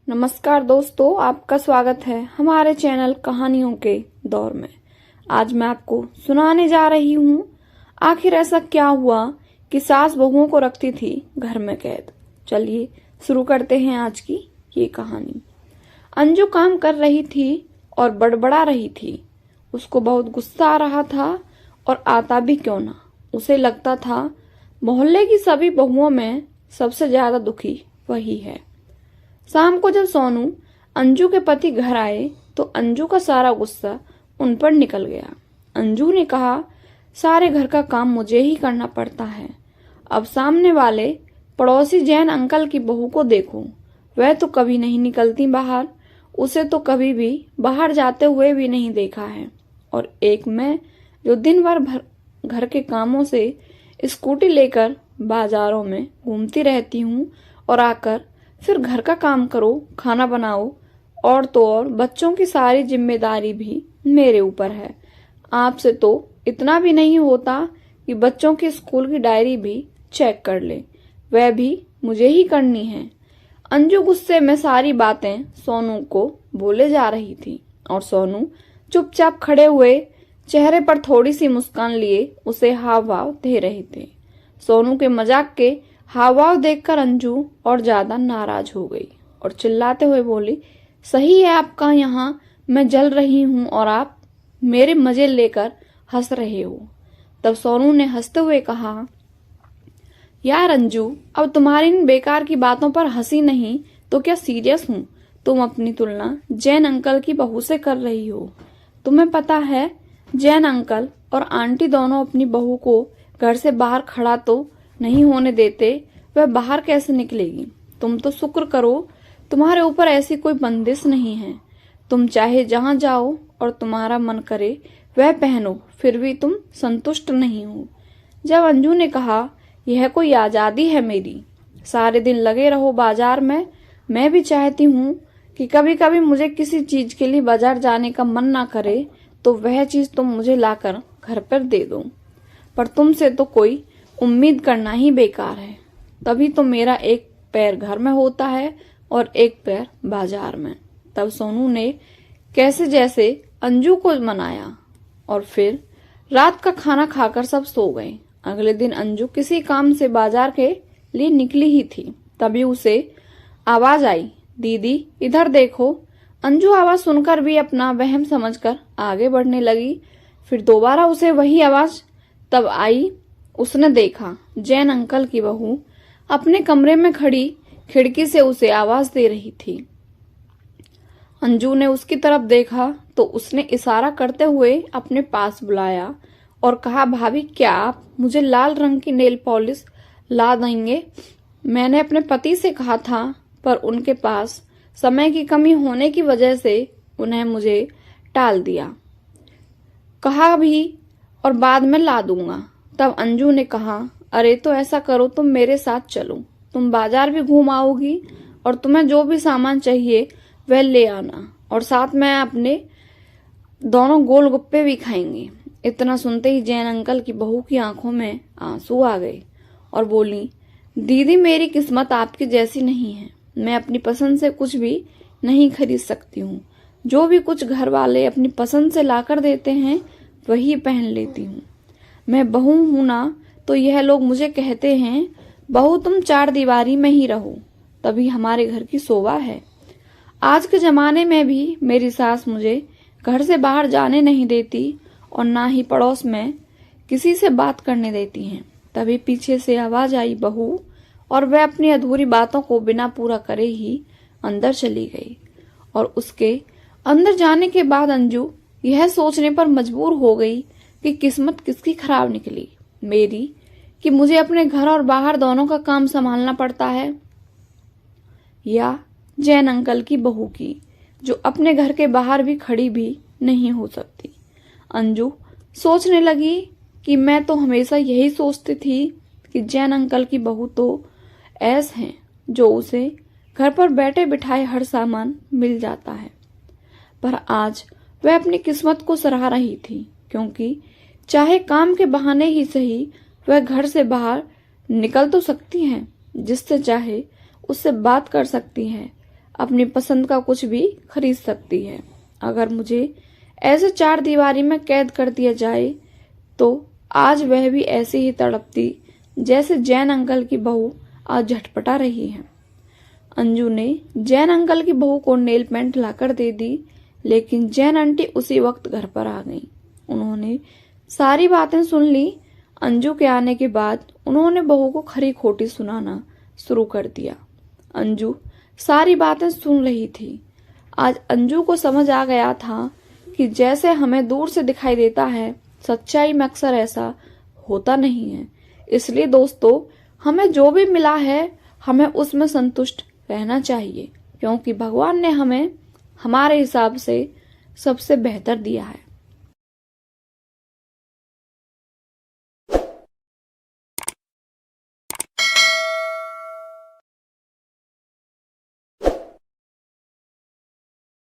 नमस्कार दोस्तों, आपका स्वागत है हमारे चैनल कहानियों के दौर में। आज मैं आपको सुनाने जा रही हूँ आखिर ऐसा क्या हुआ कि सास बहुओं को रखती थी घर में कैद। चलिए शुरू करते हैं आज की ये कहानी। अंजू काम कर रही थी और बड़बड़ा रही थी। उसको बहुत गुस्सा आ रहा था और आता भी क्यों ना। उसे लगता था मोहल्ले की सभी बहुओं में सबसे ज्यादा दुखी वही है। शाम को जब सोनू अंजू के पति घर आए तो अंजू का सारा गुस्सा उन पर निकल गया। अंजू ने कहा, सारे घर का काम मुझे ही करना पड़ता है। अब सामने वाले पड़ोसी जैन अंकल की बहू को देखो, वह तो कभी नहीं निकलती बाहर। उसे तो कभी भी बाहर जाते हुए भी नहीं देखा है। और एक मैं जो दिन भर घर के कामों से स्कूटी लेकर बाजारों में घूमती रहती हूँ और आकर फिर घर का काम करो, खाना बनाओ, और तो और बच्चों की सारी जिम्मेदारी भी मेरे ऊपर है। आपसे तो इतना भी नहीं होता कि बच्चों की स्कूल की डायरी भी चेक कर ले, वह भी मुझे ही करनी है। अंजू गुस्से में सारी बातें सोनू को बोले जा रही थी और सोनू चुपचाप खड़े हुए चेहरे पर थोड़ी सी मुस्कान लिए उसे हाव भाव दे रहे थे। सोनू के मजाक के हाव भाव देखकर अंजू और ज्यादा नाराज हो गई और चिल्लाते हुए बोली, सही है आपका, यहाँ मैं जल रही हूँ और आप मेरे मजे लेकर हंस रहे हो। तब सोनू ने हंसते हुए कहा, यार अंजू, अब तुम्हारी इन बेकार की बातों पर हंसी नहीं तो क्या सीरियस हूँ। तुम अपनी तुलना जैन अंकल की बहू से कर रही हो। तुम्हें पता है जैन अंकल और आंटी दोनों अपनी बहू को घर से बाहर खड़ा तो नहीं होने देते, वह बाहर कैसे निकलेगी। तुम तो शुक्र करो तुम्हारे ऊपर ऐसी कोई बंदिश नहीं है। तुम चाहे जहां जाओ और तुम्हारा मन करे वह पहनो, फिर भी तुम संतुष्ट नहीं हो। जब अंजू ने कहा, यह कोई आजादी है मेरी, सारे दिन लगे रहो बाजार में। मैं भी चाहती हूँ कि कभी कभी मुझे किसी चीज के लिए बाजार जाने का मन ना करे तो वह चीज तुम मुझे लाकर घर पर दे दो, पर तुमसे तो कोई उम्मीद करना ही बेकार है। तभी तो मेरा एक पैर घर में होता है और एक पैर बाजार में। तब सोनू ने कैसे जैसे अंजू को मनाया और फिर रात का खाना खाकर सब सो गए। अगले दिन अंजू किसी काम से बाजार के लिए निकली ही थी, तभी उसे आवाज आई, दीदी इधर देखो। अंजू आवाज सुनकर भी अपना वहम समझकर आगे बढ़ने लगी। फिर दोबारा उसे वही आवाज तब आई। उसने देखा जैन अंकल की बहू अपने कमरे में खड़ी खिड़की से उसे आवाज दे रही थी। अंजू ने उसकी तरफ देखा तो उसने इशारा करते हुए अपने पास बुलाया और कहा, भाभी क्या आप मुझे लाल रंग की नेल पॉलिश ला देंगे? मैंने अपने पति से कहा था, पर उनके पास समय की कमी होने की वजह से उन्हें मुझे टाल दिया। कहा भी और बाद में ला दूंगा। तब अंजू ने कहा, अरे तो ऐसा करो, तुम मेरे साथ चलो, तुम बाजार भी घूम आओगी और तुम्हें जो भी सामान चाहिए वह ले आना, और साथ में अपने दोनों गोलगप्पे भी खाएंगे। इतना सुनते ही जैन अंकल की बहू की आंखों में आंसू आ गए और बोली, दीदी मेरी किस्मत आपकी जैसी नहीं है। मैं अपनी पसंद से कुछ भी नहीं खरीद सकती हूँ। जो भी कुछ घर वाले अपनी पसंद से लाकर देते हैं वही पहन लेती हूँ। मैं बहू हूं ना, तो यह लोग मुझे कहते हैं, बहू तुम चार दीवारी में ही रहो, तभी हमारे घर की शोभा है। आज के जमाने में भी मेरी सास मुझे घर से बाहर जाने नहीं देती और ना ही पड़ोस में किसी से बात करने देती हैं। तभी पीछे से आवाज आई बहू, और वह अपनी अधूरी बातों को बिना पूरा करे ही अंदर चली गई। और उसके अंदर जाने के बाद अंजू यह सोचने पर मजबूर हो गई कि किस्मत किसकी खराब निकली, मेरी कि मुझे अपने घर और बाहर दोनों का काम संभालना पड़ता है, या जैन अंकल की बहू की जो अपने घर के बाहर भी खड़ी भी नहीं हो सकती। अंजू सोचने लगी कि मैं तो हमेशा यही सोचती थी कि जैन अंकल की बहू तो ऐसे हैं जो उसे घर पर बैठे बिठाए हर सामान मिल जाता है, पर आज वह अपनी किस्मत को सराह रही थी, क्योंकि चाहे काम के बहाने ही सही वह घर से बाहर निकल तो सकती हैं, जिससे चाहे उससे बात कर सकती है, अपनी पसंद का कुछ भी खरीद सकती है। अगर मुझे ऐसे 4 दीवारी में कैद कर दिया जाए तो आज वह भी ऐसी ही तड़पती जैसे जैन अंकल की बहू आज झटपटा रही है। अंजू ने जैन अंकल की बहू को नेल पेंट लाकर दे दी, लेकिन जैन आंटी उसी वक्त घर पर आ गईं। उन्होंने सारी बातें सुन ली। अंजू के आने के बाद उन्होंने बहू को खरी खोटी सुनाना शुरू कर दिया। अंजू सारी बातें सुन रही थी। आज अंजू को समझ आ गया था कि जैसे हमें दूर से दिखाई देता है, सच्चाई में अक्सर ऐसा होता नहीं है। इसलिए दोस्तों, हमें जो भी मिला है हमें उसमें संतुष्ट रहना चाहिए, क्योंकि भगवान ने हमें हमारे हिसाब से सबसे बेहतर दिया है।